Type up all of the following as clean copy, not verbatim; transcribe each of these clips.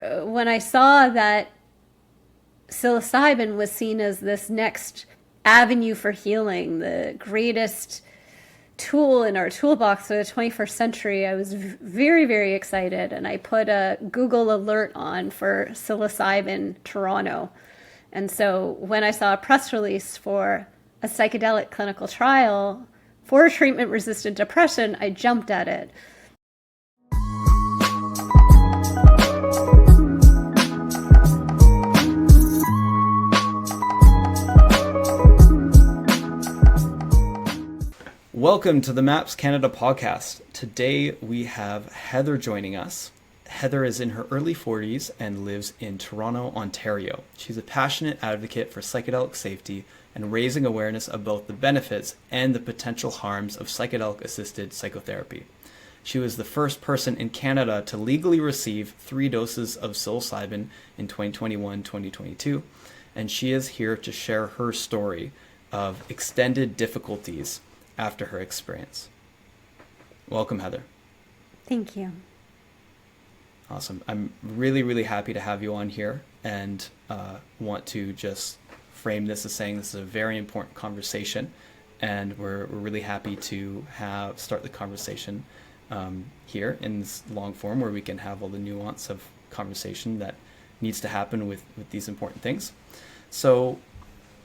when I saw that psilocybin was seen as this next avenue for healing, the greatest tool in our toolbox for the 21st century, I was very, very excited. And I put a Google alert on for psilocybin Toronto. And so when I saw a press release for a psychedelic clinical trial for treatment resistant depression, I jumped at it. Welcome to the MAPS Canada podcast. Today we have Heather joining us. Heather is in her early 40s and lives in Toronto, Ontario. She's a passionate advocate for psychedelic safety and raising awareness of both the benefits and the potential harms of psychedelic-assisted psychotherapy. She was the first person in Canada to legally receive 3 doses of psilocybin in 2021-2022, and she is here to share her story of extended difficulties after her experience. Welcome, Heather. Thank you. Awesome. I'm really, really happy to have you on here, and want to just frame this as saying this is a very important conversation, and we're really happy to start the conversation here in this long form where we can have all the nuance of conversation that needs to happen with these important things. So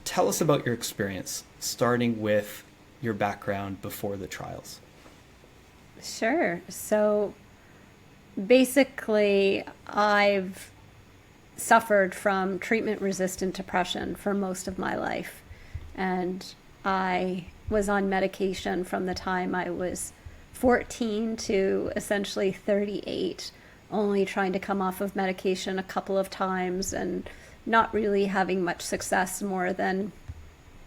tell us about your experience, starting with your background before the trials. Sure. So basically, I've suffered from treatment-resistant depression for most of my life. And I was on medication from the time I was 14 to essentially 38, only trying to come off of medication a couple of times and not really having much success more than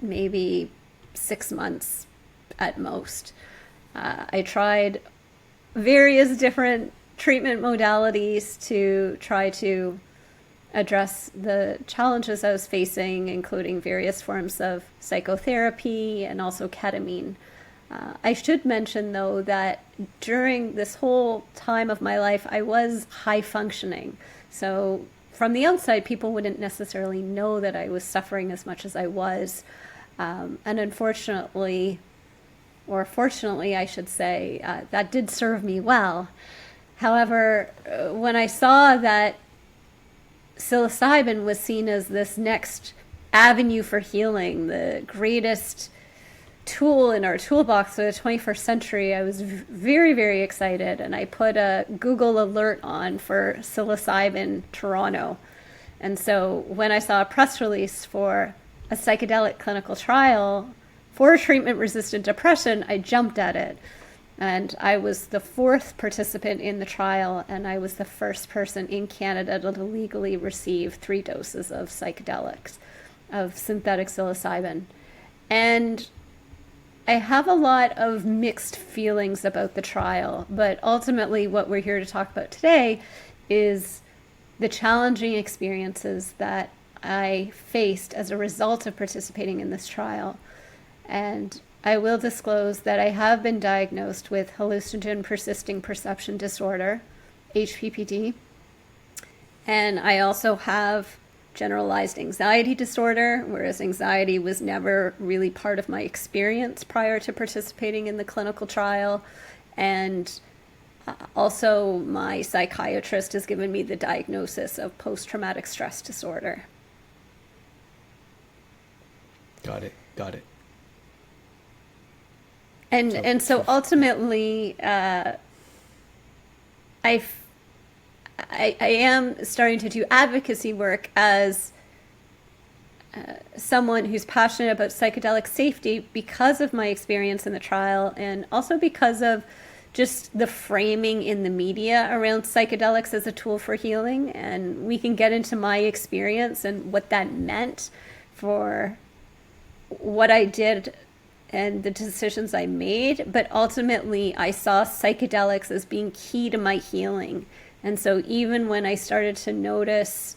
maybe 6 months at most. I tried various different treatment modalities to try to address the challenges I was facing, including various forms of psychotherapy and also ketamine. I should mention, though, that during this whole time of my life, I was high functioning. So from the outside, people wouldn't necessarily know that I was suffering as much as I was. And unfortunately, or fortunately, I should say, that did serve me well. However, when I saw that psilocybin was seen as this next avenue for healing, the greatest tool in our toolbox for the 21st century, I was very, very excited. And I put a Google alert on for psilocybin Toronto. And so when I saw a press release for a psychedelic clinical trial for treatment-resistant depression, I jumped at it. And I was the 4th participant in the trial, and I was the first person in Canada to legally receive 3 doses of psychedelics, of synthetic psilocybin. And I have a lot of mixed feelings about the trial, but ultimately what we're here to talk about today is the challenging experiences that I faced as a result of participating in this trial. And I will disclose that I have been diagnosed with hallucinogen persisting perception disorder, HPPD, and I also have generalized anxiety disorder, whereas anxiety was never really part of my experience prior to participating in the clinical trial. And also my psychiatrist has given me the diagnosis of post-traumatic stress disorder. Got it. And so ultimately, I am starting to do advocacy work as someone who's passionate about psychedelic safety because of my experience in the trial, and also because of just the framing in the media around psychedelics as a tool for healing. And we can get into my experience and what that meant for what I did and the decisions I made, but ultimately I saw psychedelics as being key to my healing. And so even when I started to notice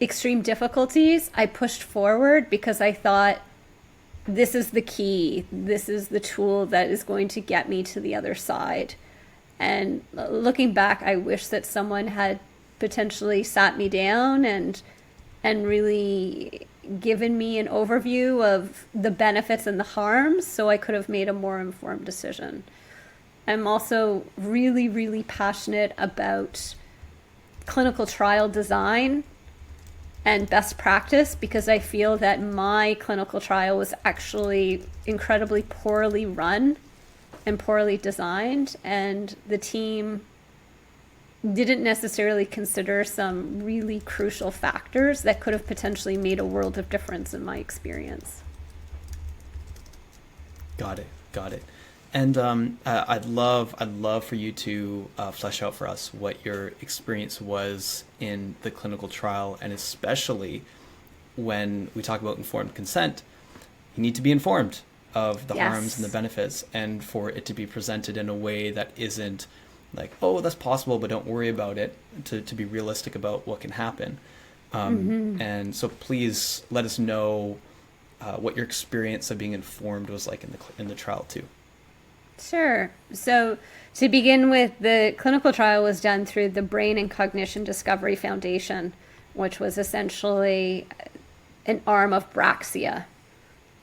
extreme difficulties, I pushed forward because I thought, this is the key. This is the tool that is going to get me to the other side. And looking back, I wish that someone had potentially sat me down and really given me an overview of the benefits and the harms, so I could have made a more informed decision. I'm also really, really passionate about clinical trial design and best practice, because I feel that my clinical trial was actually incredibly poorly run and poorly designed, and the team didn't necessarily consider some really crucial factors that could have potentially made a world of difference in my experience. Got it. And I'd love for you to flesh out for us what your experience was in the clinical trial, and especially when we talk about informed consent, you need to be informed of the harms and the benefits, and for it to be presented in a way that isn't like, oh, that's possible, but don't worry about it, to be realistic about what can happen. And so please let us know what your experience of being informed was like in the trial too. Sure. So to begin with, the clinical trial was done through the Brain and Cognition Discovery Foundation, which was essentially an arm of Braxia.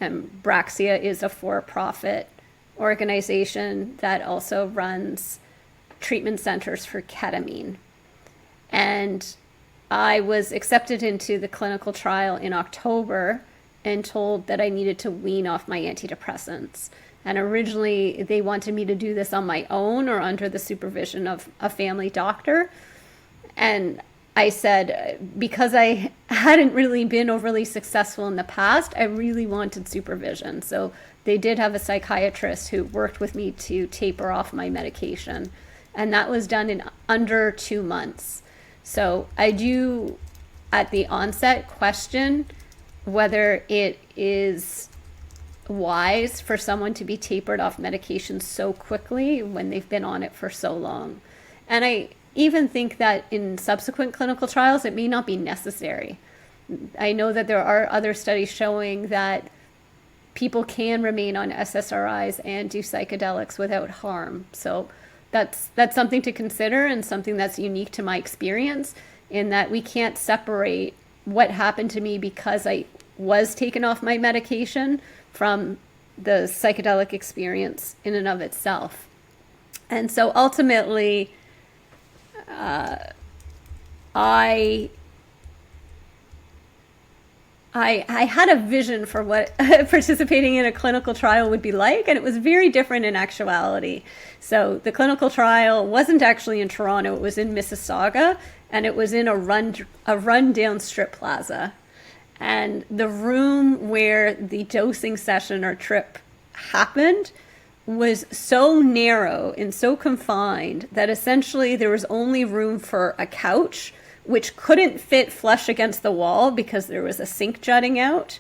And Braxia is a for-profit organization that also runs treatment centers for ketamine. And I was accepted into the clinical trial in October and told that I needed to wean off my antidepressants. And originally they wanted me to do this on my own or under the supervision of a family doctor. And I said, because I hadn't really been overly successful in the past, I really wanted supervision. So they did have a psychiatrist who worked with me to taper off my medication. And that was done in under 2 months. So I do, at the onset, question whether it is wise for someone to be tapered off medication so quickly when they've been on it for so long. And I even think that in subsequent clinical trials, it may not be necessary. I know that there are other studies showing that people can remain on SSRIs and do psychedelics without harm. So that's something to consider, and something that's unique to my experience, in that we can't separate what happened to me because I was taken off my medication from the psychedelic experience in and of itself. And so ultimately, I had a vision for what participating in a clinical trial would be like, and it was very different in actuality. So the clinical trial wasn't actually in Toronto, it was in Mississauga, and it was in a rundown strip plaza. And the room where the dosing session or trip happened was so narrow and so confined that essentially there was only room for a couch, which couldn't fit flush against the wall because there was a sink jutting out,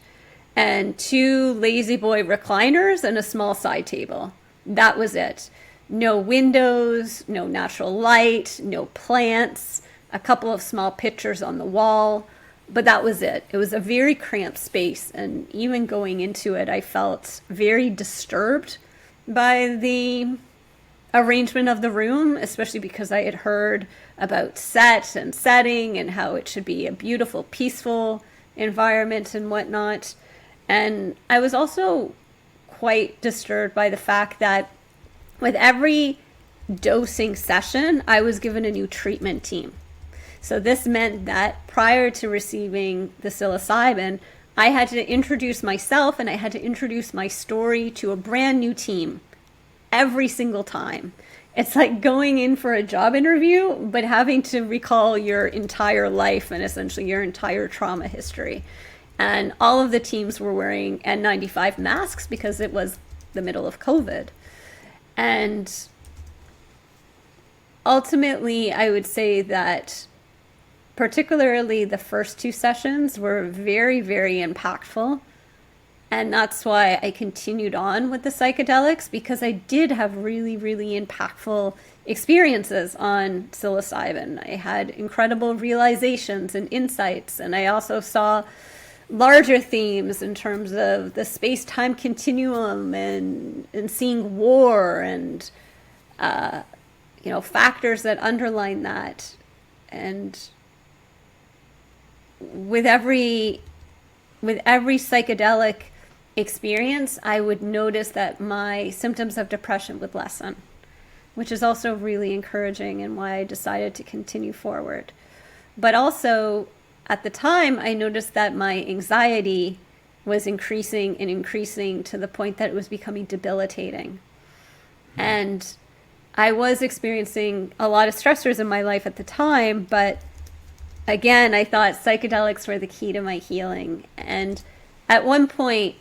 and 2 lazy boy recliners and a small side table. That was it. No windows, no natural light, no plants, a couple of small pictures on the wall, but that was it. It was a very cramped space, and even going into it, I felt very disturbed by the arrangement of the room, especially because I had heard about set and setting and how it should be a beautiful, peaceful environment and whatnot. And I was also quite disturbed by the fact that with every dosing session, I was given a new treatment team. So this meant that prior to receiving the psilocybin, I had to introduce myself and I had to introduce my story to a brand new team every single time. It's like going in for a job interview, but having to recall your entire life and essentially your entire trauma history. And all of the teams were wearing N95 masks because it was the middle of COVID. And ultimately, I would say that particularly the first 2 sessions were very, very impactful. And that's why I continued on with the psychedelics, because I did have really, really impactful experiences on psilocybin. I had incredible realizations and insights, and I also saw larger themes in terms of the space-time continuum and seeing war and factors that underline that. And with every psychedelic experience, I would notice that my symptoms of depression would lessen, which is also really encouraging and why I decided to continue forward. But also, at the time, I noticed that my anxiety was increasing and increasing to the point that it was becoming debilitating. And I was experiencing a lot of stressors in my life at the time, but again, I thought psychedelics were the key to my healing. And at one point,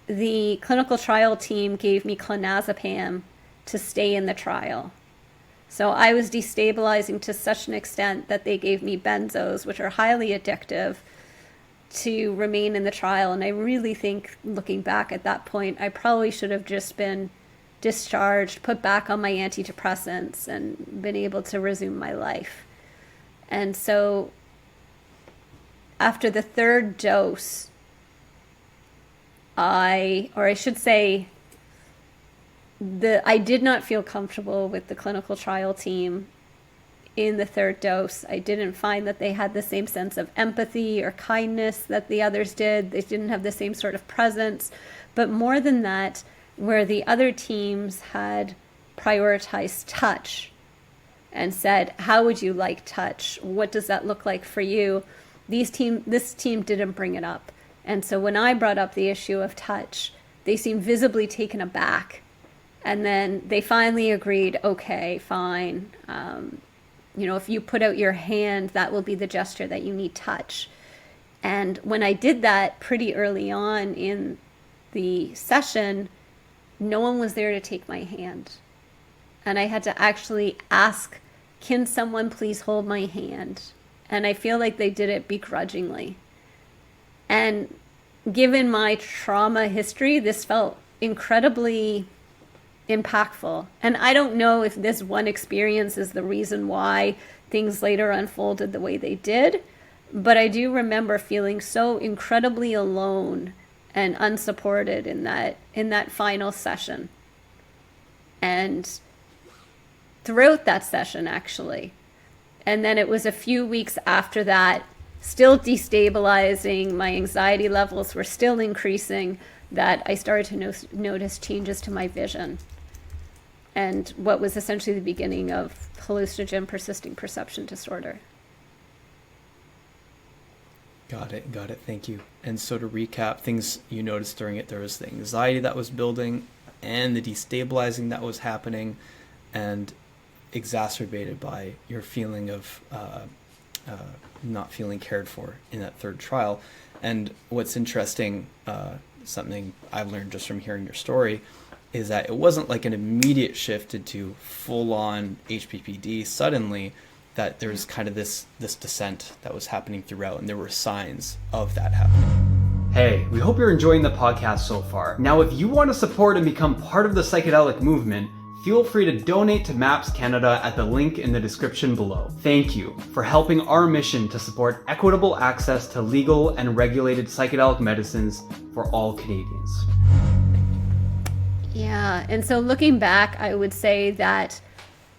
the clinical trial team gave me clonazepam to stay in the trial. So I was destabilizing to such an extent that they gave me benzos, which are highly addictive, to remain in the trial. And I really think, looking back at that point, I probably should have just been discharged, put back on my antidepressants, and been able to resume my life. And so after the third dose, I did not feel comfortable with the clinical trial team in the third dose. I didn't find that they had the same sense of empathy or kindness that the others did. They didn't have the same sort of presence. But more than that, where the other teams had prioritized touch and said, how would you like touch? What does that look like for you? This team didn't bring it up. And so when I brought up the issue of touch, they seemed visibly taken aback. And then they finally agreed, okay, fine. If you put out your hand, that will be the gesture that you need touch. And when I did that pretty early on in the session, no one was there to take my hand. And I had to actually ask, can someone please hold my hand? And I feel like they did it begrudgingly. And given my trauma history, this felt incredibly impactful. And I don't know if this one experience is the reason why things later unfolded the way they did, but I do remember feeling so incredibly alone and unsupported in that final session. And throughout that session, actually. And then it was a few weeks after that, still destabilizing, my anxiety levels were still increasing, that I started to notice changes to my vision. And what was essentially the beginning of hallucinogen persisting perception disorder. Got it. Thank you. And so to recap, things you noticed during it, there was the anxiety that was building and the destabilizing that was happening, and exacerbated by your feeling of not feeling cared for in that third trial. And what's interesting, something I've learned just from hearing your story, is that it wasn't like an immediate shift into full-on HPPD suddenly, that there's kind of this descent that was happening throughout, and there were signs of that happening. Hey, we hope you're enjoying the podcast so far. Now, if you want to support and become part of the psychedelic movement, feel free to donate to MAPS Canada at the link in the description below. Thank you for helping our mission to support equitable access to legal and regulated psychedelic medicines for all Canadians. Yeah, and so looking back, I would say that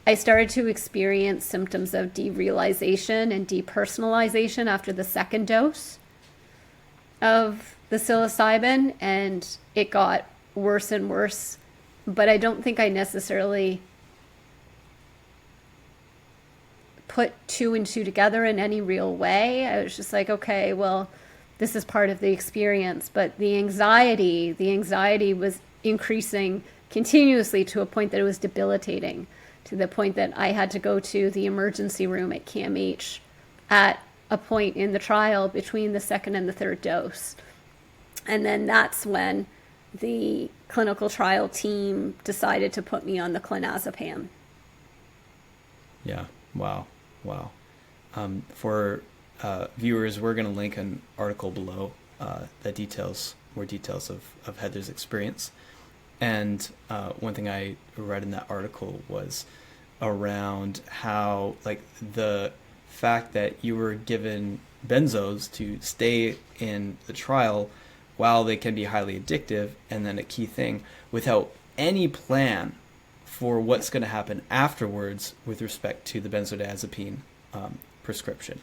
I started to experience symptoms of derealization and depersonalization after the second dose of the psilocybin, and it got worse and worse. But I don't think I necessarily put two and two together in any real way. I was just like, okay, well, this is part of the experience. But the anxiety was increasing continuously to a point that it was debilitating, to the point that I had to go to the emergency room at CAMH at a point in the trial between the second and the third dose. And then that's when the clinical trial team decided to put me on the clonazepam. Yeah. Wow. For viewers, we're going to link an article below that details more details of Heather's experience. And one thing I read in that article was around how, like, the fact that you were given benzos to stay in the trial while they can be highly addictive, and then a key thing, without any plan for what's going to happen afterwards with respect to the benzodiazepine prescription.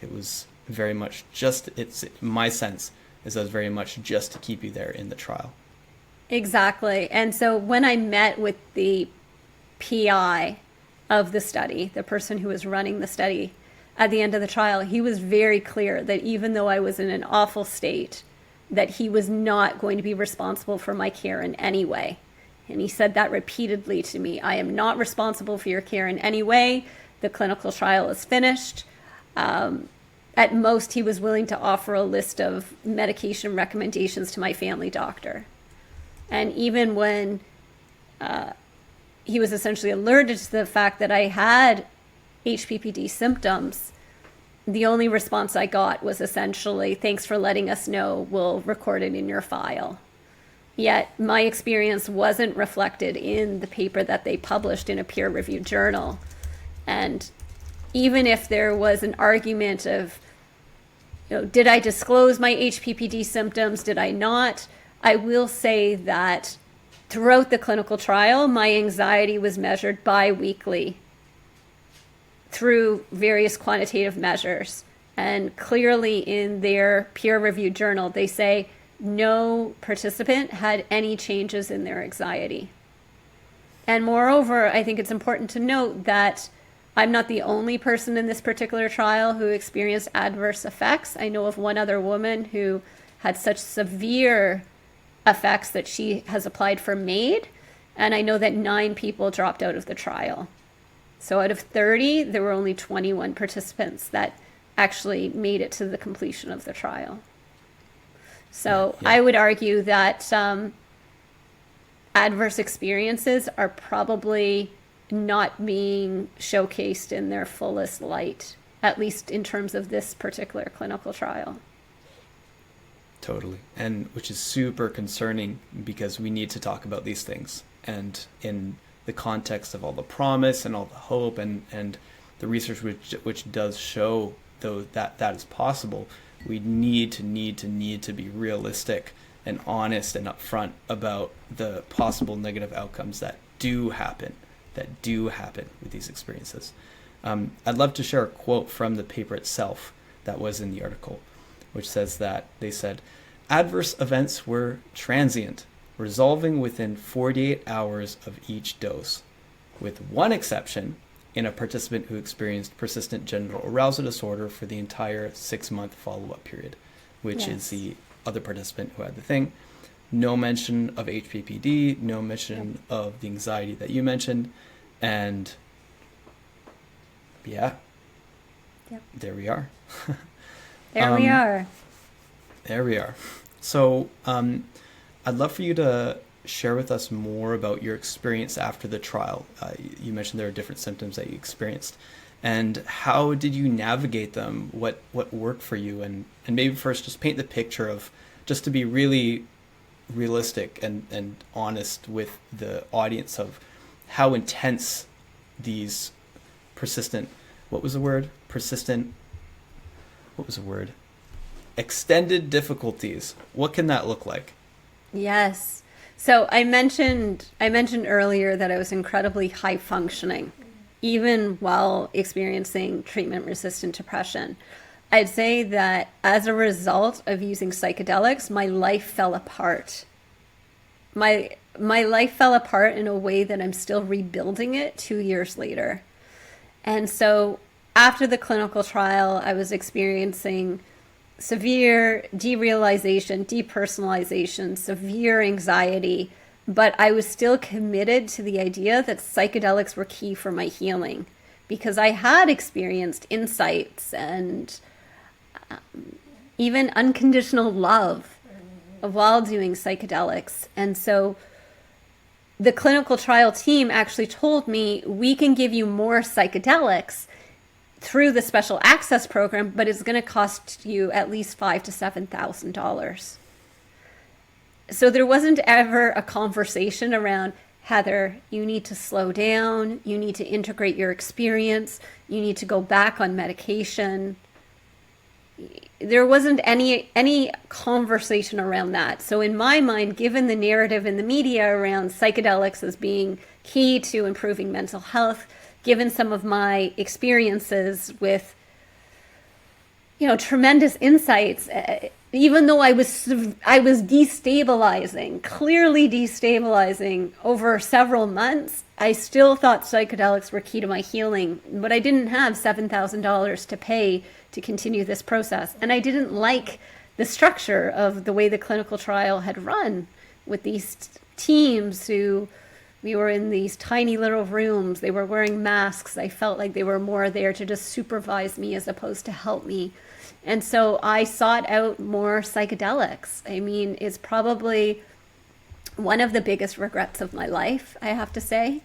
It was very much just, it's my sense is that it was very much just to keep you there in the trial. Exactly. And so when I met with the PI of the study, the person who was running the study at the end of the trial, he was very clear that even though I was in an awful state, that he was not going to be responsible for my care in any way. And he said that repeatedly to me. I am not responsible for your care in any way. The clinical trial is finished. At most, he was willing to offer a list of medication recommendations to my family doctor. And even when he was essentially alerted to the fact that I had HPPD symptoms, the only response I got was essentially, thanks for letting us know, we'll record it in your file. Yet my experience wasn't reflected in the paper that they published in a peer-reviewed journal. And even if there was an argument of, did I disclose my HPPD symptoms? Did I not? I will say that throughout the clinical trial, my anxiety was measured bi-weekly through various quantitative measures. And clearly in their peer-reviewed journal, they say no participant had any changes in their anxiety. And moreover, I think it's important to note that I'm not the only person in this particular trial who experienced adverse effects. I know of one other woman who had such severe effects that she has applied for MAID, and I know that 9 people dropped out of the trial. So out of 30, there were only 21 participants that actually made it to the completion of the trial. So Yeah. I would argue that adverse experiences are probably not being showcased in their fullest light, at least in terms of this particular clinical trial. Totally. And which is super concerning because we need to talk about these things. And in the context of all the promise and all the hope and the research which does show though that is possible, we need to be realistic and honest and upfront about the possible negative outcomes that do happen with these experiences. I'd love to share a quote from the paper itself that was in the article, which says that they said, adverse events were transient, resolving within 48 hours of each dose, with one exception in a participant who experienced persistent genital arousal disorder for the entire 6-month follow-up period, which is the other participant who had the thing. No mention of HPPD, no mention of the anxiety that you mentioned, and there we are. There we are. There we are. So I'd love for you to share with us more about your experience after the trial. You mentioned there are different symptoms that you experienced. And how did you navigate them? What worked for you? And maybe first just paint the picture of, just to be really realistic and honest with the audience, of how intense these extended difficulties, what can that look like? Yes. So I mentioned earlier that I was incredibly high functioning, even while experiencing treatment-resistant depression. I'd say that as a result of using psychedelics, my life fell apart. My life fell apart in a way that I'm still rebuilding it 2 years later. And so after the clinical trial, I was experiencing severe derealization, depersonalization, severe anxiety, but I was still committed to the idea that psychedelics were key for my healing, because I had experienced insights and even unconditional love while doing psychedelics. And so the clinical trial team actually told me, we can give you more psychedelics through the special access program, but it's going to cost you at least $5,000 to $7,000. So there wasn't ever a conversation around, Heather, you need to slow down, you need to integrate your experience, you need to go back on medication. There wasn't any conversation around that. So in my mind, given the narrative in the media around psychedelics as being key to improving mental health, given some of my experiences with tremendous insights. Even though I was destabilizing, clearly destabilizing over several months, I still thought psychedelics were key to my healing, but I didn't have $7,000 to pay to continue this process. And I didn't like the structure of the way the clinical trial had run with these teams who, we were in these tiny little rooms. They were wearing masks. I felt like they were more there to just supervise me as opposed to help me. And so I sought out more psychedelics. I mean, it's probably one of the biggest regrets of my life, I have to say.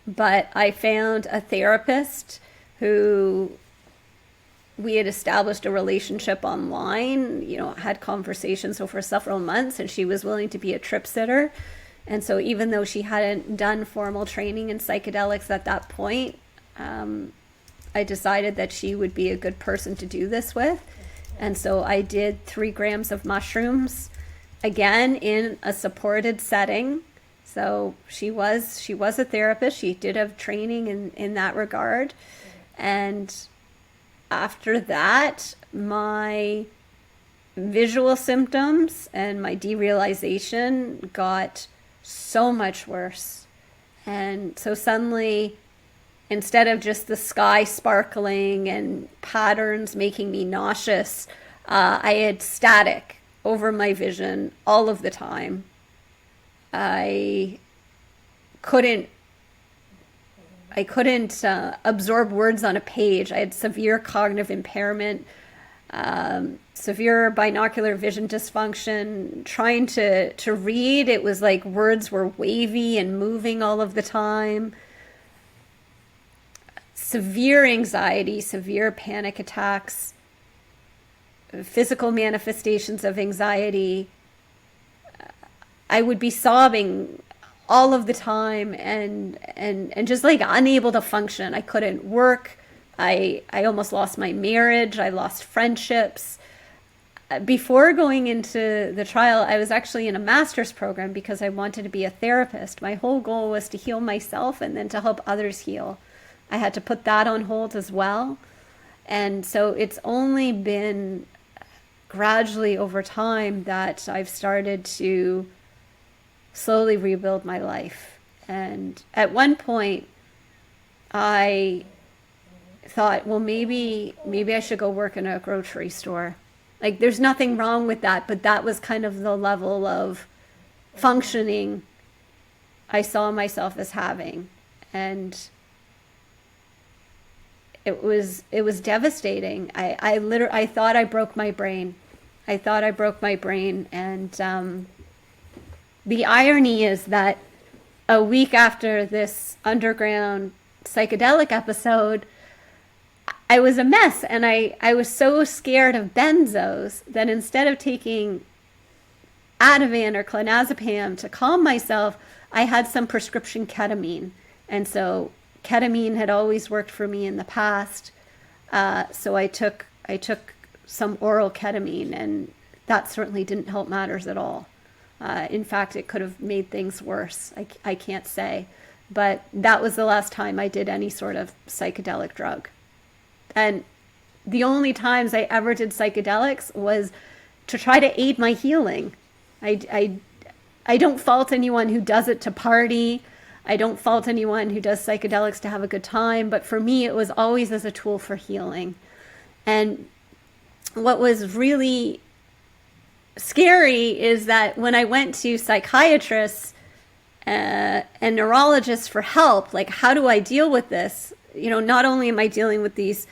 But I found a therapist who, we had established a relationship online, had conversations over several months, and she was willing to be a trip sitter. And so even though she hadn't done formal training in psychedelics at that point, I decided that she would be a good person to do this with. And so I did 3 grams of mushrooms, again, in a supported setting. So she was a therapist. She did have training in that regard. And after that, my visual symptoms and my derealization got so much worse. And so suddenly, instead of just the sky sparkling and patterns making me nauseous, I had static over my vision all of the time. I couldn't absorb words on a page. I had severe cognitive impairment, severe binocular vision dysfunction. Trying to read, it was like words were wavy and moving all of the time. Severe anxiety, severe panic attacks, physical manifestations of anxiety. I would be sobbing all of the time and just like unable to function. I couldn't work. I almost lost my marriage. I lost friendships. Before going into the trial, I was actually in a master's program because I wanted to be a therapist. My whole goal was to heal myself and then to help others heal. I had to put that on hold as well. And so it's only been gradually over time that I've started to slowly rebuild my life. And at one point, I thought, well, maybe I should go work in a grocery store. Like, there's nothing wrong with that, but that was kind of the level of functioning I saw myself as having. And it was devastating. I thought I broke my brain. And the irony is that a week after this underground psychedelic episode, I was a mess, and I was so scared of benzos that instead of taking Ativan or clonazepam to calm myself, I had some prescription ketamine. And so ketamine had always worked for me in the past. So I took some oral ketamine, and that certainly didn't help matters at all. In fact, it could have made things worse. I can't say. But that was the last time I did any sort of psychedelic drug. And the only times I ever did psychedelics was to try to aid my healing. I don't fault anyone who does it to party. I don't fault anyone who does psychedelics to have a good time. But for me, it was always as a tool for healing. And what was really scary is that when I went to psychiatrists and neurologists for help, like, how do I deal with this? Not only am I dealing with these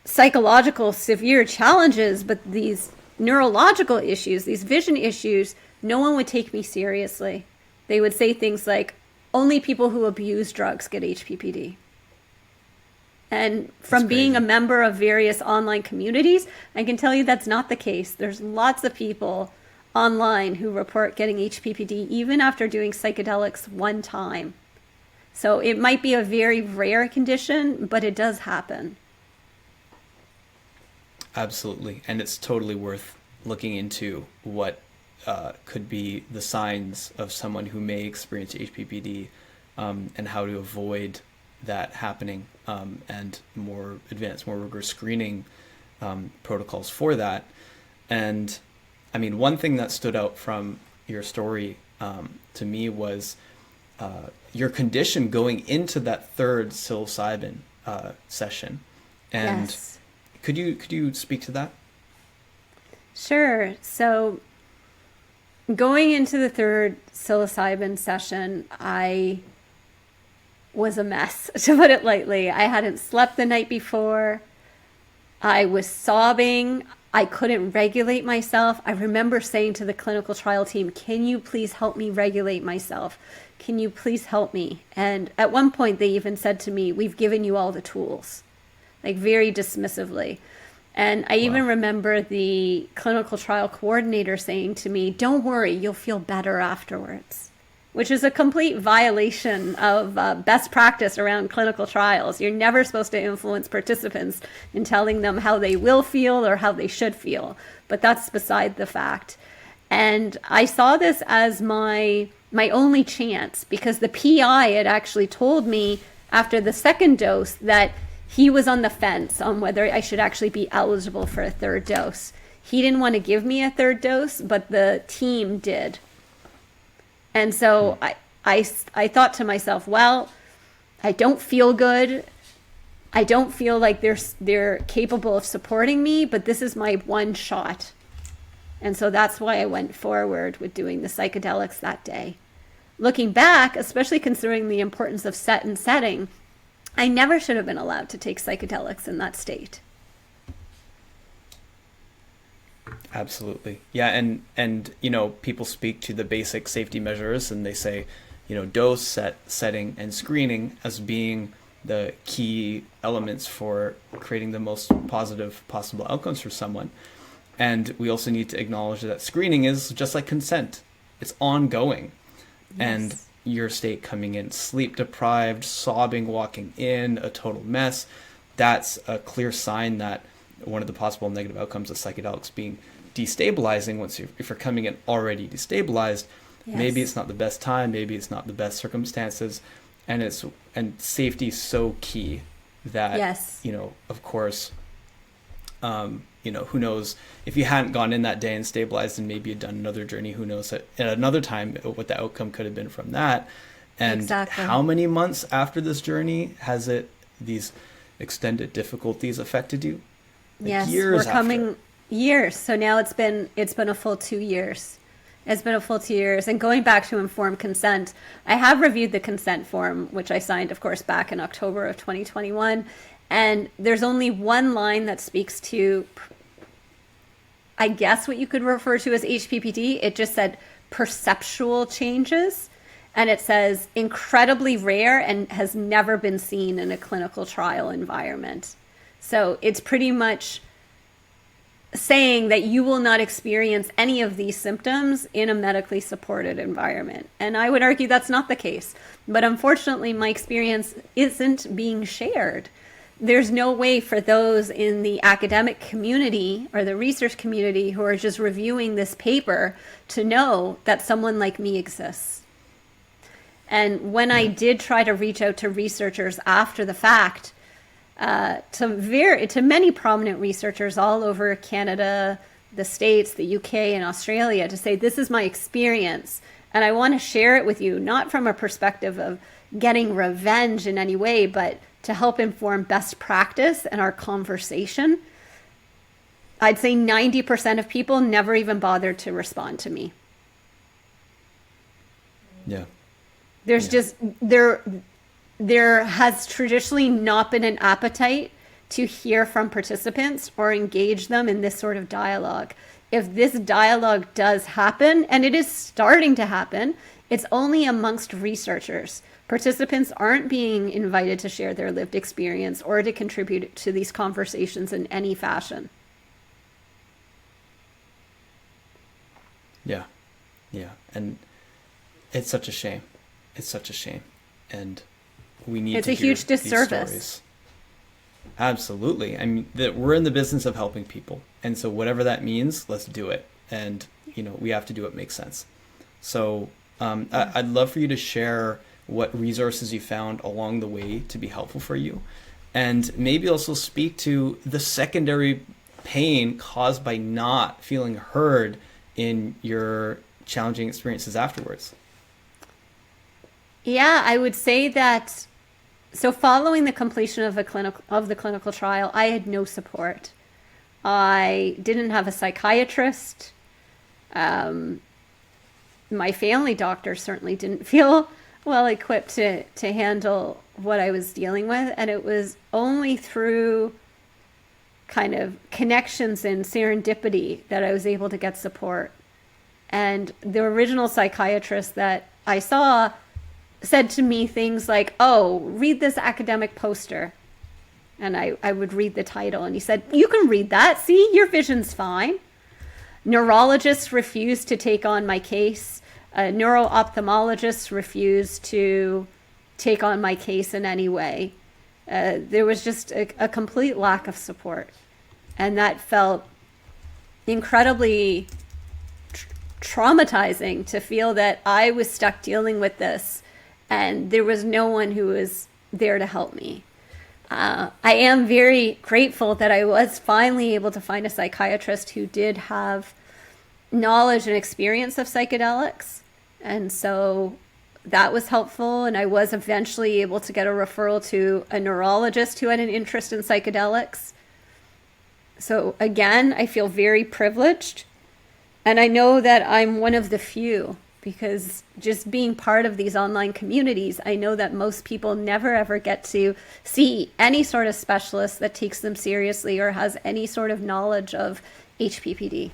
psychological severe challenges, but these neurological issues, these vision issues, no one would take me seriously. They would say things like, only people who abuse drugs get HPPD. And from being a member of various online communities, I can tell you that's not the case. There's lots of people online who report getting HPPD even after doing psychedelics one time. So it might be a very rare condition, but it does happen. Absolutely. And it's totally worth looking into what could be the signs of someone who may experience HPPD and how to avoid that happening, and more advanced, more rigorous screening protocols for that. And I mean, one thing that stood out from your story to me was your condition going into that third psilocybin session. And Yes. could you speak to that? Sure. So going into the third psilocybin session, I was a mess, to put it lightly. I hadn't slept the night before. I was sobbing. I couldn't regulate myself. I remember saying to the clinical trial team, can you please help me regulate myself? Can you please help me? And at one point they even said to me, we've given you all the tools, like very dismissively. And I even remember the clinical trial coordinator saying to me, don't worry, you'll feel better afterwards, which is a complete violation of best practice around clinical trials. You're never supposed to influence participants in telling them how they will feel or how they should feel, but that's beside the fact. And I saw this as my only chance, because the PI had actually told me after the second dose that he was on the fence on whether I should actually be eligible for a third dose. He didn't want to give me a third dose, but the team did. And so I thought to myself, well, I don't feel good. I don't feel like they're capable of supporting me, but this is my one shot. And so that's why I went forward with doing the psychedelics that day. Looking back, especially considering the importance of set and setting, I never should have been allowed to take psychedelics in that state. Absolutely. Yeah. And, you know, people speak to the basic safety measures and they say, you know, dose, setting, and screening as being the key elements for creating the most positive possible outcomes for someone. And we also need to acknowledge that screening is just like consent. It's ongoing. Yes. And your state coming in sleep deprived, sobbing, walking in, a total mess, that's a clear sign that one of the possible negative outcomes of psychedelics being destabilizing. If you're coming in already destabilized, Yes. maybe it's not the best time, maybe it's not the best circumstances, and safety is so key that Yes. you know, of course, you know, who knows if you hadn't gone in that day and stabilized and maybe you'd done another journey, who knows at another time what the outcome could have been from that. And Exactly. how many months after this journey has these extended difficulties affected you? Like Yes, years we're coming after. years. So now it's been a full 2 years. It's been a full 2 years. And going back to informed consent, I have reviewed the consent form, which I signed, of course, back in October of 2021. And there's only one line that speaks to, I guess, what you could refer to as HPPD. It just said perceptual changes. And it says incredibly rare and has never been seen in a clinical trial environment. So it's pretty much saying that you will not experience any of these symptoms in a medically supported environment. And I would argue that's not the case. But unfortunately, my experience isn't being shared. There's no way for those in the academic community or the research community who are just reviewing this paper to know that someone like me exists. And when I did try to reach out to researchers after the fact, to many prominent researchers all over Canada, the States, the UK, and Australia, to say, this is my experience, and I want to share it with you, not from a perspective of getting revenge in any way, but to help inform best practice and our conversation. I'd say 90% of people never even bothered to respond to me. Yeah. There's just, there has traditionally not been an appetite to hear from participants or engage them in this sort of dialogue. If this dialogue does happen, and it is starting to happen, it's only amongst researchers. Participants aren't being invited to share their lived experience or to contribute to these conversations in any fashion. Yeah. Yeah. And it's such a shame. It's such a shame. And we need It's to a hear huge these disservice. stories. Absolutely. I mean, we're in the business of helping people. And so whatever that means, let's do it. And, you know, we have to do what makes sense. So I'd love for you to share what resources you found along the way to be helpful for you. And maybe also speak to the secondary pain caused by not feeling heard in your challenging experiences afterwards? Yeah, I would say that. So following the completion of the clinical trial, I had no support. I didn't have a psychiatrist. My family doctor certainly didn't feel well equipped to handle what I was dealing with. And it was only through kind of connections and serendipity that I was able to get support. And the original psychiatrist that I saw said to me things like, oh, read this academic poster. And I would read the title, and he said, you can read that. See, your vision's fine. Neurologists refused to take on my case. Neuro-ophthalmologists refused to take on my case in any way. There was just a complete lack of support. And that felt incredibly traumatizing, to feel that I was stuck dealing with this and there was no one who was there to help me. I am very grateful that I was finally able to find a psychiatrist who did have knowledge and experience of psychedelics. And so that was helpful. And I was eventually able to get a referral to a neurologist who had an interest in psychedelics. So again, I feel very privileged. And I know that I'm one of the few, because just being part of these online communities, I know that most people never ever get to see any sort of specialist that takes them seriously or has any sort of knowledge of HPPD.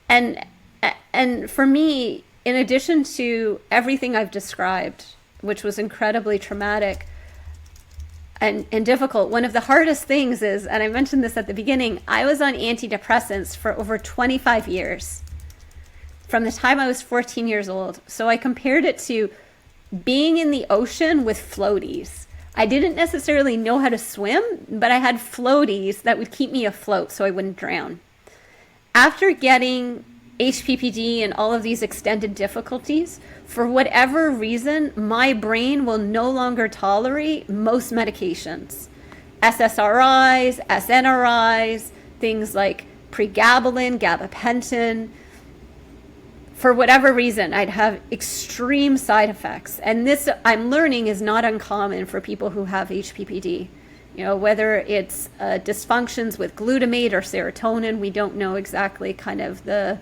And for me, in addition to everything I've described, which was incredibly traumatic and difficult, one of the hardest things is, and I mentioned this at the beginning, I was on antidepressants for over 25 years. From the time I was 14 years old. So I compared it to being in the ocean with floaties. I didn't necessarily know how to swim, but I had floaties that would keep me afloat so I wouldn't drown. After getting HPPD and all of these extended difficulties, for whatever reason, my brain will no longer tolerate most medications. SSRIs, SNRIs, things like pregabalin, gabapentin. For whatever reason, I'd have extreme side effects. And this, I'm learning, is not uncommon for people who have HPPD. You know, whether it's dysfunctions with glutamate or serotonin, we don't know exactly kind of the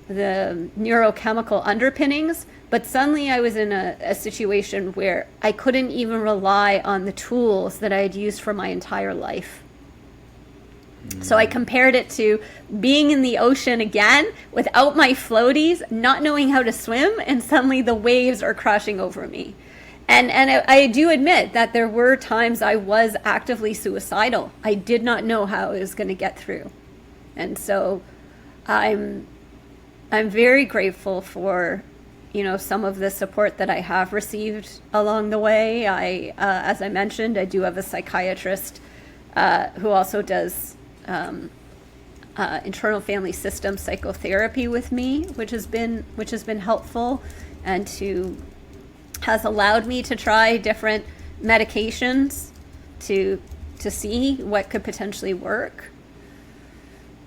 neurochemical underpinnings. But suddenly I was in a situation where I couldn't even rely on the tools that I had used for my entire life. So I compared it to being in the ocean again without my floaties, not knowing how to swim, and suddenly the waves are crashing over me. And I do admit that there were times I was actively suicidal. I did not know how I was going to get through. And so I'm very grateful for, you know, some of the support that I have received along the way. As I mentioned, I do have a psychiatrist who also does internal family system psychotherapy with me, which has been helpful, and has allowed me to try different medications to see what could potentially work.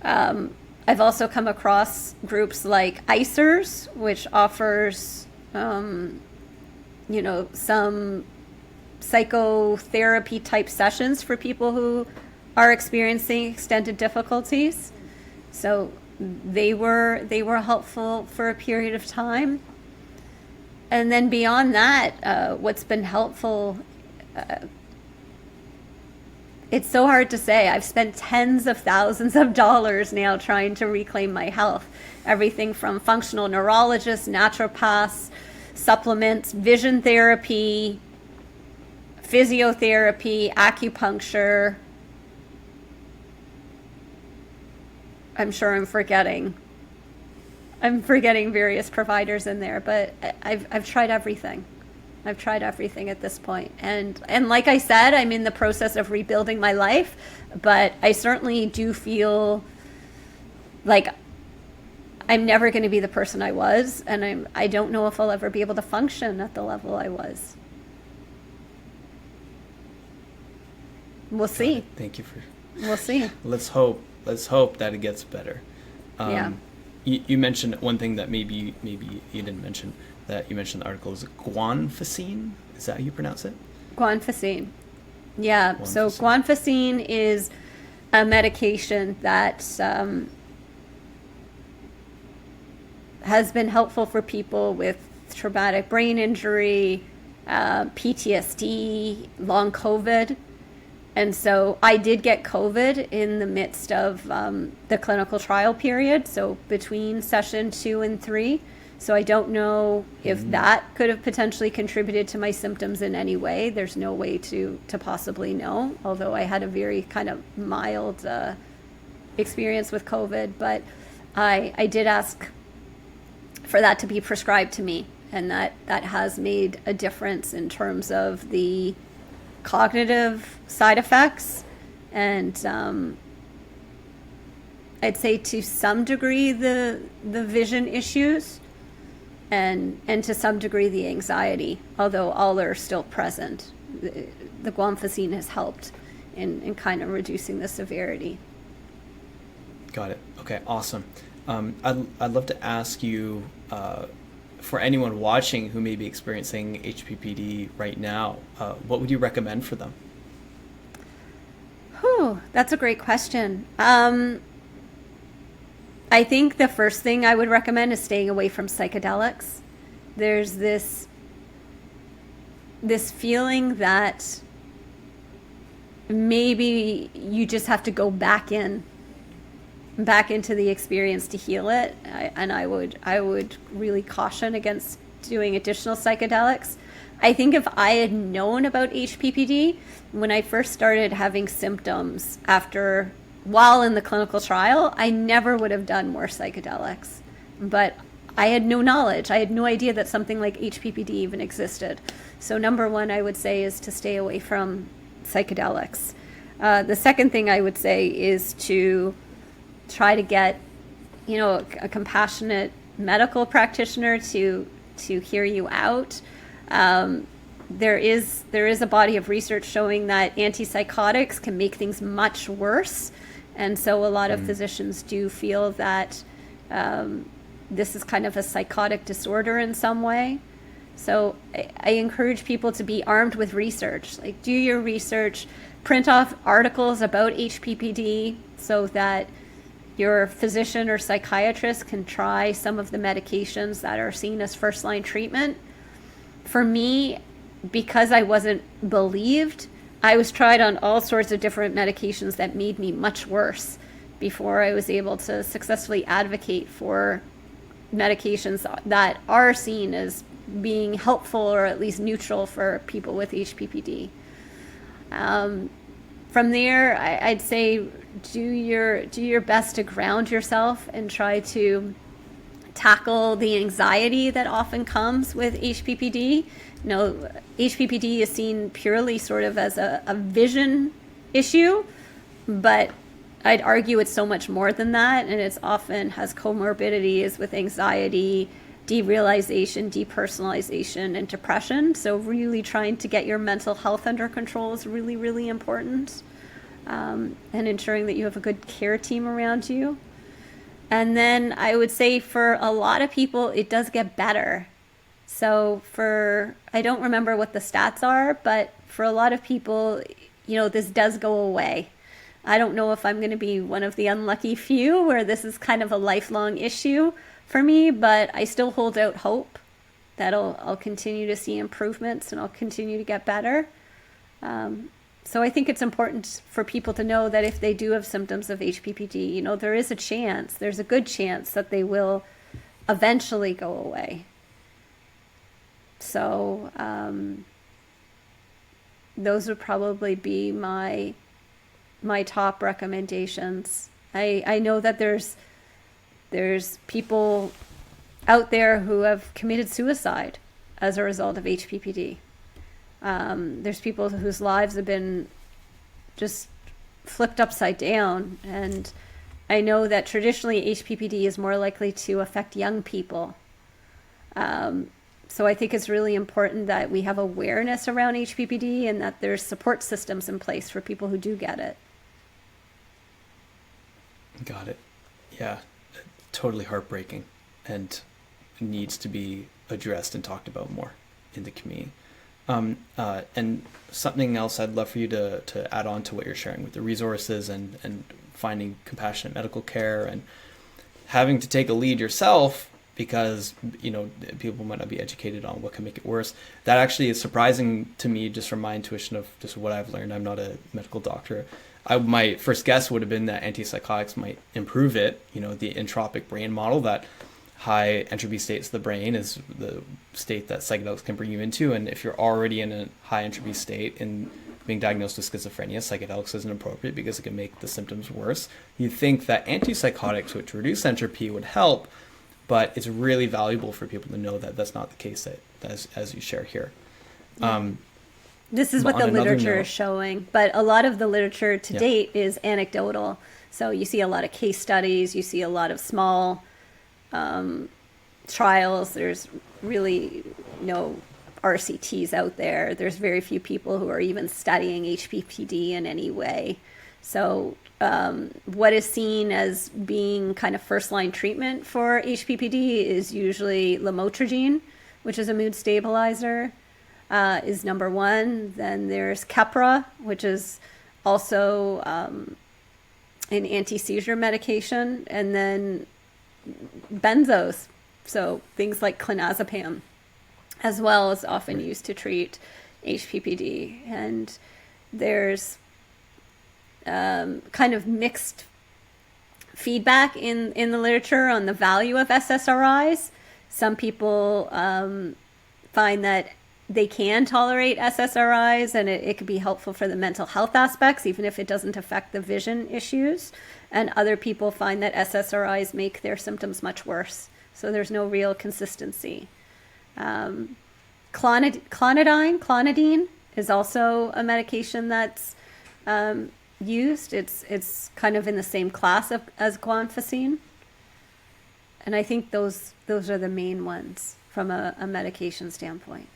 I've also come across groups like ICERS, which offers some psychotherapy type sessions for people who are experiencing extended difficulties. So they were helpful for a period of time. And then beyond that, what's been helpful, it's so hard to say. I've spent tens of thousands of dollars now trying to reclaim my health. Everything from functional neurologists, naturopaths, supplements, vision therapy, physiotherapy, acupuncture. I'm sure I'm forgetting various providers in there, but I've tried everything. I've tried everything at this point. And like I said, I'm in the process of rebuilding my life, but I certainly do feel like I'm never going to be the person I was, and I don't know if I'll ever be able to function at the level I was. We'll see. Thank you for We'll see. Let's hope that it gets better. Yeah. You mentioned one thing that maybe you didn't mention, that you mentioned in the article, is guanfacine. Is that how you pronounce it? Guanfacine. Yeah. So Guanfacine. guanfacine is a medication that has been helpful for people with traumatic brain injury, PTSD, long COVID. And so I did get COVID in the midst of the clinical trial period, so between session 2 and 3. So I don't know if that could have potentially contributed to my symptoms in any way. There's no way to possibly know, although I had a very kind of mild experience with COVID. But I did ask for that to be prescribed to me, and that has made a difference in terms of the cognitive side effects, and I'd say to some degree the vision issues, and to some degree the anxiety, although all are still present. The guanfacine has helped in kind of reducing the severity. Got it. Okay, awesome. I'd love to ask you, for anyone watching who may be experiencing HPPD right now, what would you recommend for them? Whew, that's a great question. I think the first thing I would recommend is staying away from psychedelics. There's this feeling that maybe you just have to go back into the experience to heal it. I would really caution against doing additional psychedelics. I think if I had known about HPPD when I first started having symptoms while in the clinical trial, I never would have done more psychedelics. But I had no knowledge. I had no idea that something like HPPD even existed. So number one, I would say, is to stay away from psychedelics. The second thing I would say is to try to get, a compassionate medical practitioner to hear you out. There is a body of research showing that antipsychotics can make things much worse, and so a lot of physicians do feel that this is kind of a psychotic disorder in some way. So I encourage people to be armed with research. Like, do your research, print off articles about HPPD so that your physician or psychiatrist can try some of the medications that are seen as first-line treatment. For me, because I wasn't believed, I was tried on all sorts of different medications that made me much worse before I was able to successfully advocate for medications that are seen as being helpful or at least neutral for people with HPPD. From there, I'd say do your best to ground yourself and try to tackle the anxiety that often comes with HPPD. HPPD is seen purely sort of as a vision issue, but I'd argue it's so much more than that, and it's often has comorbidities with anxiety, derealization, depersonalization, and depression. So really trying to get your mental health under control is really, really important, and ensuring that you have a good care team around you. And then I would say for a lot of people, it does get better. So I don't remember what the stats are, but for a lot of people, this does go away. I don't know if I'm going to be one of the unlucky few where this is kind of a lifelong issue for me, but I still hold out hope that I'll continue to see improvements and I'll continue to get better. So I think it's important for people to know that if they do have symptoms of HPPD, there's a good chance that they will eventually go away. So those would probably be my top recommendations. I know that there's people out there who have committed suicide as a result of HPPD. There's people whose lives have been just flipped upside down, and I know that traditionally HPPD is more likely to affect young people. So I think it's really important that we have awareness around HPPD and that there's support systems in place for people who do get it. Got it. Yeah, totally heartbreaking and needs to be addressed and talked about more in the community. And something else I'd love for you to add on to what you're sharing with the resources and finding compassionate medical care and having to take a lead yourself because, people might not be educated on what can make it worse. That actually is surprising to me just from my intuition of just what I've learned. I'm not a medical doctor. My first guess would have been that antipsychotics might improve it. The entropic brain model, that high entropy states of the brain is the state that psychedelics can bring you into. And if you're already in a high entropy state and being diagnosed with schizophrenia, psychedelics isn't appropriate because it can make the symptoms worse. You think that antipsychotics, which reduce entropy, would help, but it's really valuable for people to know that that's not the case, as you share here. This is what the literature is showing, but a lot of the literature to date is anecdotal. So you see a lot of case studies, you see a lot of small trials. There's really no RCTs out there. There's very few people who are even studying HPPD in any way. So what is seen as being kind of first-line treatment for HPPD is usually lamotrigine, which is a mood stabilizer, is number one. Then there's Keppra, which is also an anti-seizure medication, and then benzos, so things like clonazepam, as well, is often used to treat HPPD. And there's kind of mixed feedback in the literature on the value of SSRIs. Some people find that they can tolerate SSRIs and it could be helpful for the mental health aspects, even if it doesn't affect the vision issues. And other people find that SSRIs make their symptoms much worse. So there's no real consistency. Clonidine is also a medication that's used. It's kind of in the same class as guanfacine. And I think those are the main ones from a medication standpoint.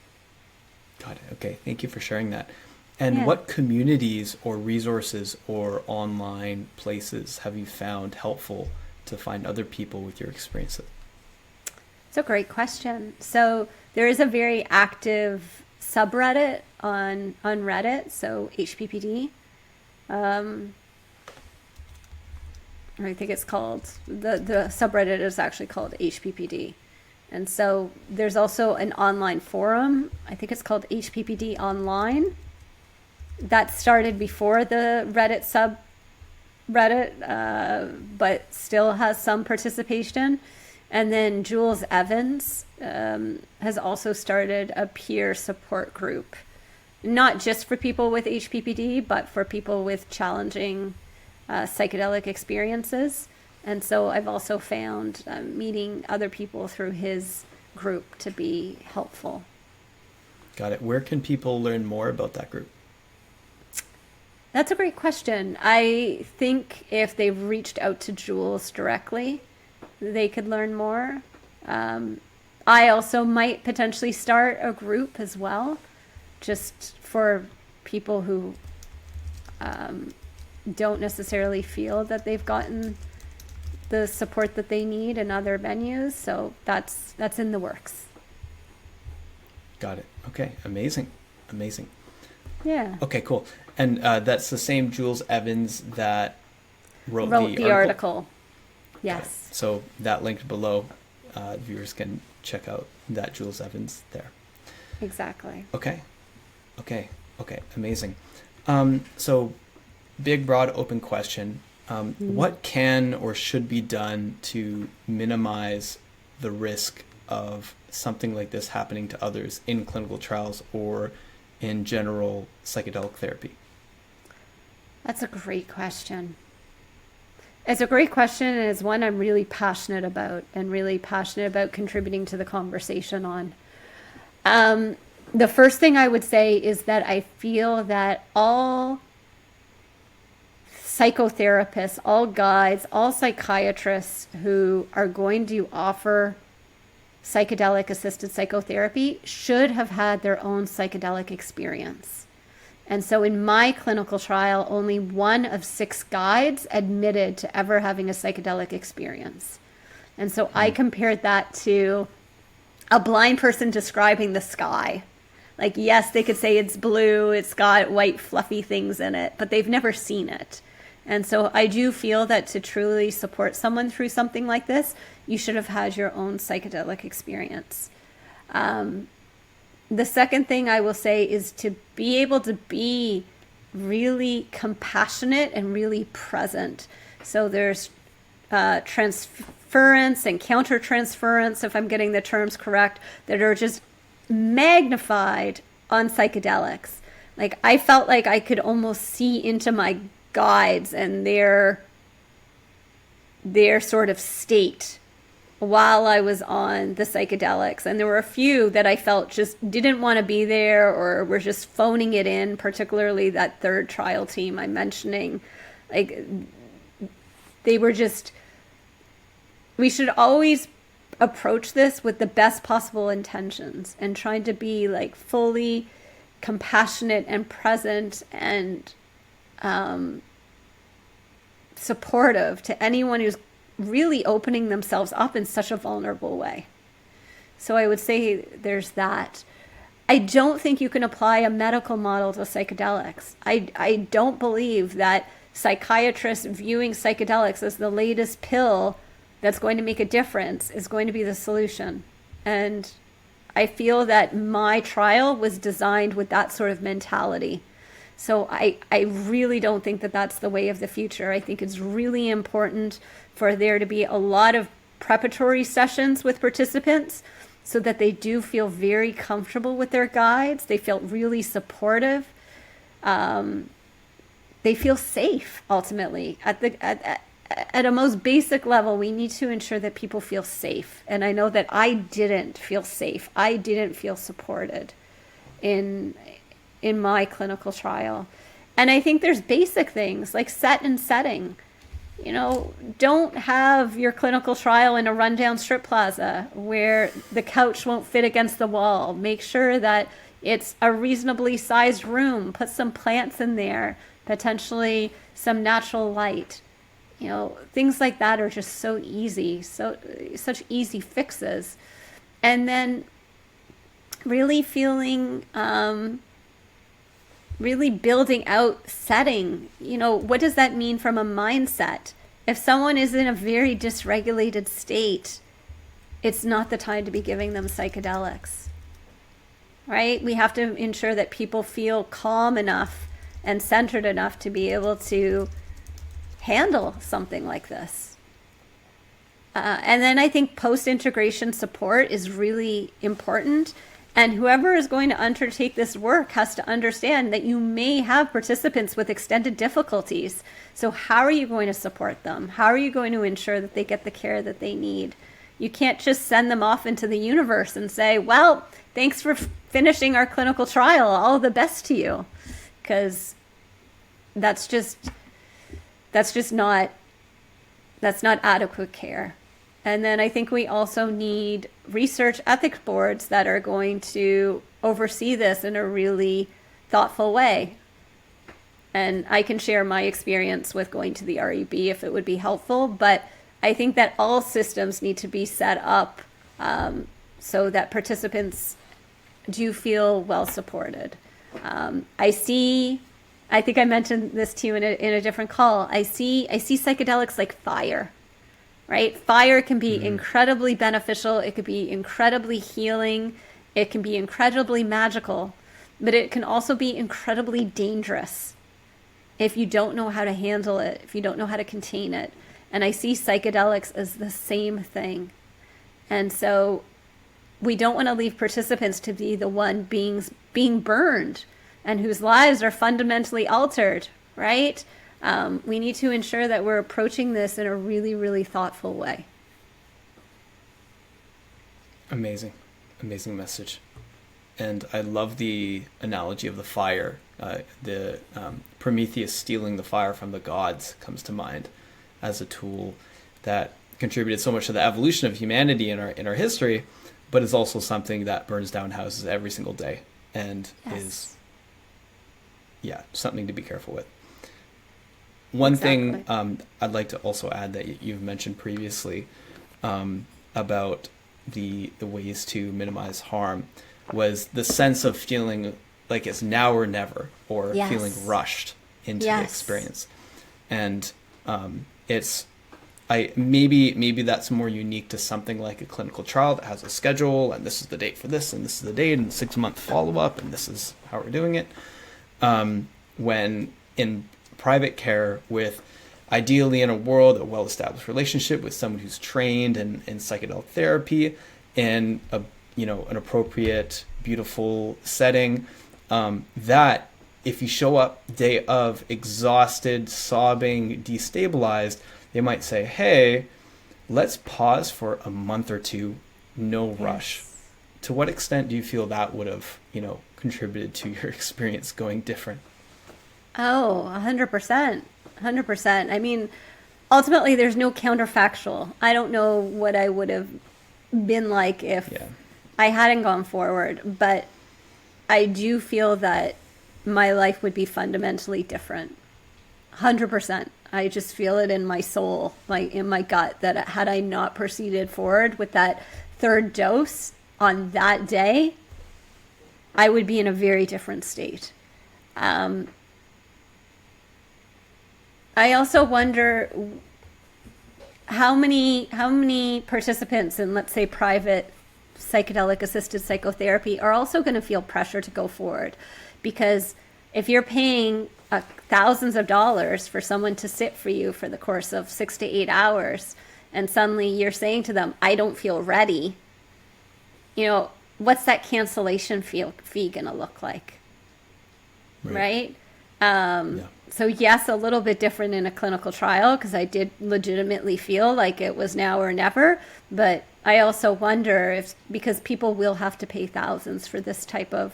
Got it. Okay. Thank you for sharing that. And what communities or resources or online places have you found helpful to find other people with your experiences? It's a great question. So there is a very active subreddit on Reddit, so HPPD. I think it's called, the subreddit is actually called HPPD. And so there's also an online forum, I think it's called HPPD Online, that started before the Reddit subreddit, but still has some participation. And then Jules Evans has also started a peer support group, not just for people with HPPD, but for people with challenging psychedelic experiences. And so I've also found meeting other people through his group to be helpful. Got it. Where can people learn more about that group? That's a great question. I think if they've reached out to Jules directly, they could learn more. I also might potentially start a group as well, just for people who don't necessarily feel that they've gotten the support that they need in other venues. So that's in the works. Got it. Okay. Amazing. Yeah. Okay, cool. And that's the same Jules Evans that wrote the article. Yes. So that linked below, viewers can check out that Jules Evans there. Exactly. Okay. Amazing. So big, broad, open question. What can or should be done to minimize the risk of something like this happening to others in clinical trials or in general psychedelic therapy? That's a great question. It's a great question, and it's one I'm really passionate about contributing to the conversation on. The first thing I would say is that I feel that all psychotherapists, all guides, all psychiatrists who are going to offer psychedelic assisted psychotherapy should have had their own psychedelic experience. And so in my clinical trial, only 1 of 6 guides admitted to ever having a psychedelic experience. And so I compared that to a blind person describing the sky. Like, yes, they could say it's blue, it's got white fluffy things in it, but they've never seen it. And so I do feel that to truly support someone through something like this, you should have had your own psychedelic experience. The second thing I will say is to be able to be really compassionate and really present. So there's transference and countertransference, if I'm getting the terms correct, that are just magnified on psychedelics. Like, I felt like I could almost see into my guides and their sort of state while I was on the psychedelics. And there were a few that I felt just didn't want to be there or were just phoning it in, particularly that third trial team I'm mentioning. Like, they were just, we should always approach this with the best possible intentions and trying to be like fully compassionate and present and supportive to anyone who's really opening themselves up in such a vulnerable way. So I would say there's that. I don't think you can apply a medical model to psychedelics. I don't believe that psychiatrists viewing psychedelics as the latest pill that's going to make a difference is going to be the solution. And I feel that my trial was designed with that sort of mentality. So I really don't think that that's the way of the future. I think it's really important for there to be a lot of preparatory sessions with participants so that they do feel very comfortable with their guides. They feel really supportive. They feel safe, ultimately. At a most basic level, we need to ensure that people feel safe. And I know that I didn't feel safe. I didn't feel supported in my clinical trial. And I think there's basic things like set and setting. You know, don't have your clinical trial in a rundown strip plaza where the couch won't fit against the wall. Make sure that it's a reasonably sized room. Put some plants in there, potentially some natural light. You know, things like that are just so easy, such easy fixes. And then really feeling, really building out setting. You know, what does that mean from a mindset? If someone is in a very dysregulated state, it's not the time to be giving them psychedelics, right? We have to ensure that people feel calm enough and centered enough to be able to handle something like this. And then I think post-integration support is really important. And whoever is going to undertake this work has to understand that you may have participants with extended difficulties. So how are you going to support them? How are you going to ensure that they get the care that they need? You can't just send them off into the universe and say, well, thanks for finishing our clinical trial. All the best to you. Because that's not adequate care. And then I think we also need research ethics boards that are going to oversee this in a really thoughtful way. And I can share my experience with going to the REB if it would be helpful, but I think that all systems need to be set up so that participants do feel well supported. I think I mentioned this to you in a different call. I see psychedelics like fire, right? Fire can be incredibly beneficial. It could be incredibly healing. It can be incredibly magical, but it can also be incredibly dangerous if you don't know how to handle it, if you don't know how to contain it. And I see psychedelics as the same thing. And so we don't want to leave participants to be the one being burned and whose lives are fundamentally altered, right? We need to ensure that we're approaching this in a really, really thoughtful way. Amazing message. And I love the analogy of the fire. The Prometheus stealing the fire from the gods comes to mind as a tool that contributed so much to the evolution of humanity in our history, but is also something that burns down houses every single day and is yeah, something to be careful with. One Exactly. thing I'd like to also add that you've mentioned previously about the ways to minimize harm was the sense of feeling like it's now or never, or feeling Yes. rushed into the Yes. experience. And it's maybe that's more unique to something like a clinical trial that has a schedule, and this is the date for this, and this is the date, and 6-month follow-up, and this is how we're doing it. When in private care, with ideally in a world, a well-established relationship with someone who's trained in psychedelic therapy in a an appropriate, beautiful setting, that if you show up day of exhausted, sobbing, destabilized, they might say, hey, let's pause for a month or two, no rush. Yes. To what extent do you feel that would have, contributed to your experience going different? Oh, 100%. 100%. I mean, ultimately, there's no counterfactual. I don't know what I would have been like if Yeah. I hadn't gone forward, but I do feel that my life would be fundamentally different. 100%. I just feel it in my soul, like in my gut, that had I not proceeded forward with that third dose on that day, I would be in a very different state. I also wonder how many participants in, let's say, private psychedelic assisted psychotherapy are also going to feel pressure to go forward, because if you're paying thousands of dollars for someone to sit for you for the course of 6 to 8 hours, and suddenly you're saying to them, I don't feel ready, what's that cancellation fee going to look like? Right? Yeah. So yes, a little bit different in a clinical trial, because I did legitimately feel like it was now or never. But I also wonder if, because people will have to pay thousands for this type of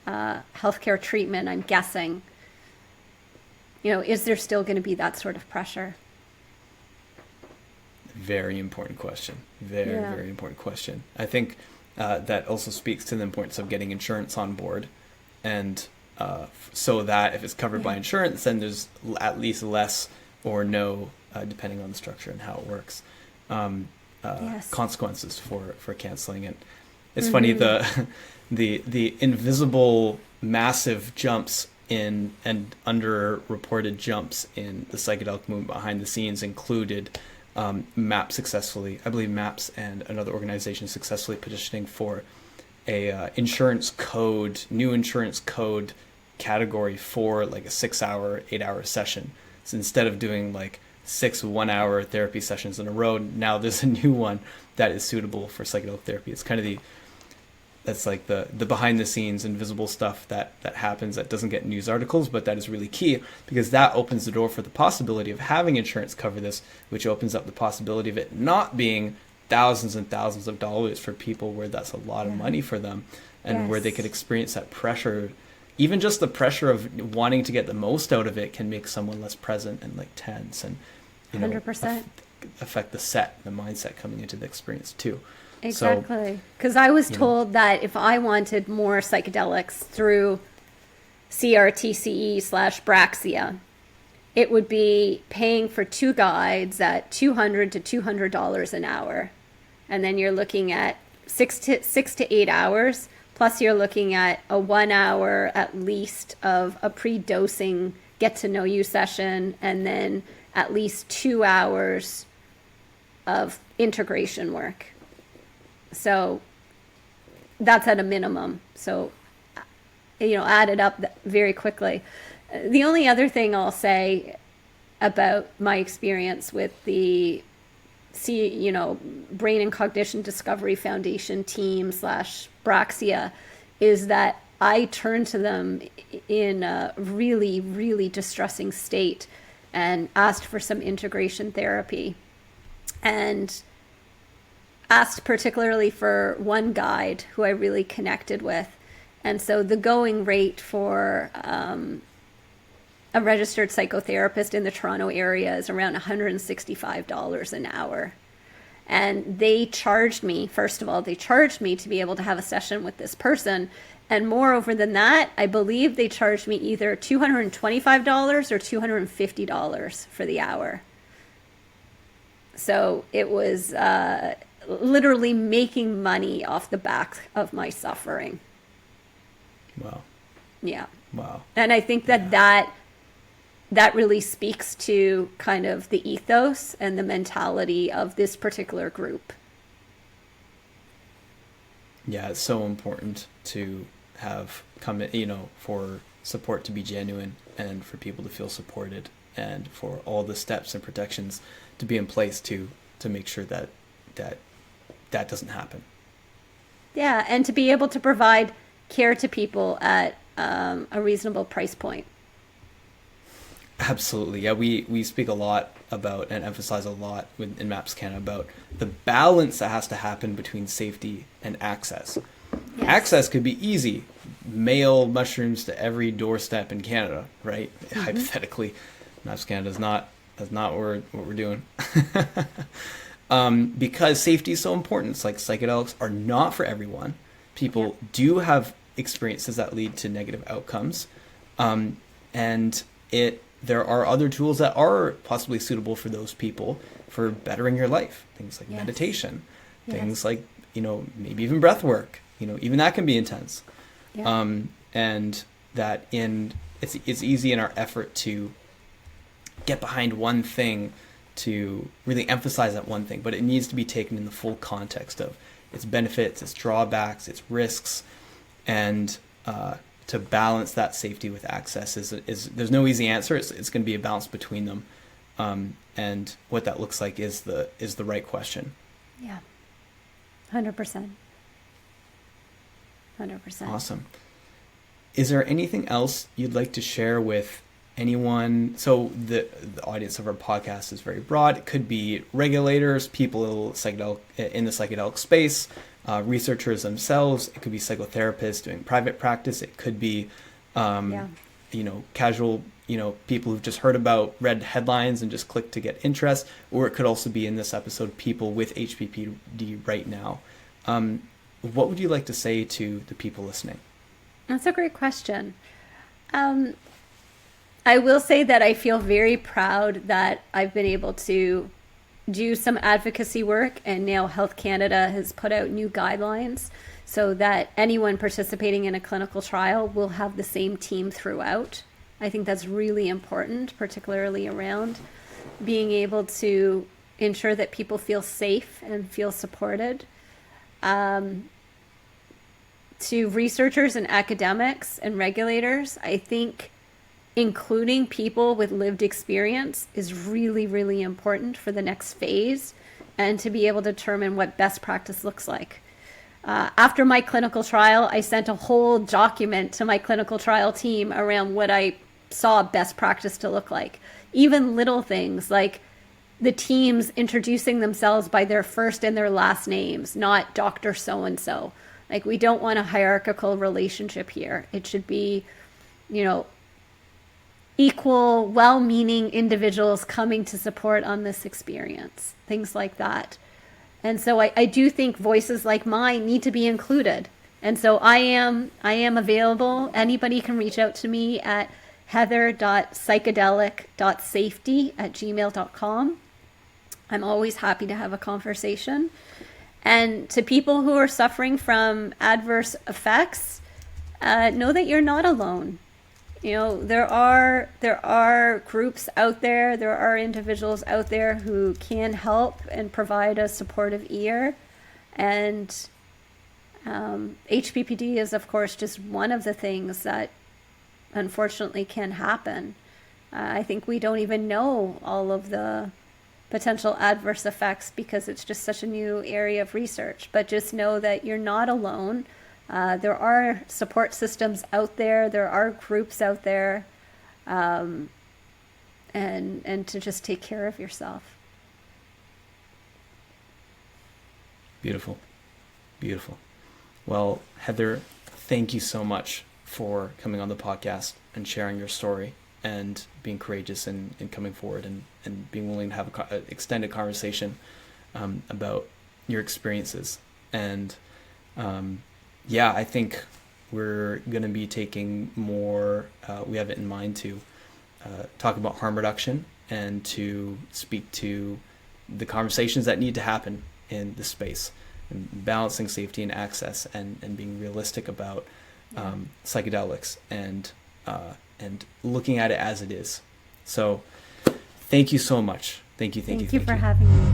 healthcare treatment, I'm guessing, is there still going to be that sort of pressure? Very important question. Very, Yeah. very important question. I think that also speaks to the importance of getting insurance on board, and so that if it's covered by insurance, then there's at least less or no, depending on the structure and how it works, Yes. consequences for canceling it. It's funny, the invisible massive jumps in and underreported jumps in the psychedelic movement behind the scenes included MAPS successfully, I believe MAPS and another organization successfully petitioning for a new insurance code category for like a 6-hour, 8-hour session. So instead of doing like 6 1-hour therapy sessions in a row, now there's a new one that is suitable for psychedelic therapy. It's kind of that's like the behind the scenes invisible stuff that happens that doesn't get news articles, but that is really key, because that opens the door for the possibility of having insurance cover this, which opens up the possibility of it not being thousands and thousands of dollars for people where that's a lot of money for them, and where they could experience that pressure. Even just the pressure of wanting to get the most out of it can make someone less present and like tense, and 100%. affect the mindset coming into the experience too. Exactly. Because I was told that if I wanted more psychedelics through CRTCE/Braxia, it would be paying for 2 guides at $200 to $200 an hour. And then you're looking at 6 to 8 hours, plus you're looking at a 1 hour at least of a pre-dosing get to know you session, and then at least 2 hours of integration work. So that's at a minimum. So, add it up very quickly. The only other thing I'll say about my experience with the Brain and Cognition Discovery Foundation team /Braxia is that I turned to them in a really, really distressing state and asked for some integration therapy, and asked particularly for one guide who I really connected with. And so the going rate for a registered psychotherapist in the Toronto area is around $165 an hour. And they charged me, first of all, to be able to have a session with this person. And moreover than that, I believe they charged me either $225 or $250 for the hour. So it was literally making money off the back of my suffering. Wow. Yeah. Wow. And I think that that really speaks to kind of the ethos and the mentality of this particular group. Yeah, it's so important to have for support to be genuine and for people to feel supported and for all the steps and protections to be in place to make sure that doesn't happen. Yeah, and to be able to provide care to people at a reasonable price point. Absolutely. Yeah, we speak a lot about and emphasize a lot in MAPS Canada about the balance that has to happen between safety and access. Yes. Access could be easy. Mail mushrooms to every doorstep in Canada, right? Mm-hmm. Hypothetically, MAPS Canada that's not what we're doing. Because safety is so important. It's like psychedelics are not for everyone. People do have experiences that lead to negative outcomes. And there are other tools that are possibly suitable for those people for bettering your life. Things like meditation, things like, maybe even breath work, even that can be intense. Yeah. And that it's easy in our effort to get behind one thing to really emphasize that one thing, but it needs to be taken in the full context of its benefits, its drawbacks, its risks, and to balance that safety with access is there's no easy answer. It's going to be a balance between them, and what that looks like is the right question. Yeah, 100%. 100%. Awesome. Is there anything else you'd like to share with anyone? So the audience of our podcast is very broad. It could be regulators, people in the psychedelic space, researchers themselves. It could be psychotherapists doing private practice. It could be, casual, people who've just read headlines and just clicked to get interest. Or it could also be in this episode, people with HPPD right now. What would you like to say to the people listening? That's a great question. I will say that I feel very proud that I've been able to do some advocacy work, and now Health Canada has put out new guidelines so that anyone participating in a clinical trial will have the same team throughout. I think that's really important, particularly around being able to ensure that people feel safe and feel supported. To researchers and academics and regulators, I think including people with lived experience is really, really important for the next phase and to be able to determine what best practice looks like. After my clinical trial, I sent a whole document to my clinical trial team around what I saw best practice to look like. Even little things like the teams introducing themselves by their first and their last names, not Dr. So-and-so. Like, we don't want a hierarchical relationship here. It should be, equal, well-meaning individuals coming to support on this experience, things like that. And so I do think voices like mine need to be included. And so I am available. Anybody can reach out to me at heather.psychedelic.safety@gmail.com. I'm always happy to have a conversation. And to people who are suffering from adverse effects, know that you're not alone. There are groups out there, there are individuals out there who can help and provide a supportive ear. And HPPD is, of course, just one of the things that unfortunately can happen. I think we don't even know all of the potential adverse effects because it's just such a new area of research. But just know that you're not alone. There are support systems out there. There are groups out there, and to just take care of yourself. Beautiful, beautiful. Well, Heather, thank you so much for coming on the podcast and sharing your story and being courageous in coming forward and being willing to have an extended conversation about your experiences. And I think we're going to be taking more, we have it in mind to talk about harm reduction and to speak to the conversations that need to happen in the space, and balancing safety and access, and being realistic about psychedelics, and looking at it as it is. So thank you so much. Thank you for having me.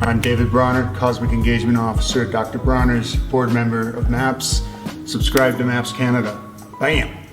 I'm David Bronner, Cosmic Engagement Officer at Dr. Bronner's, board member of MAPS. Subscribe to MAPS Canada. Bam!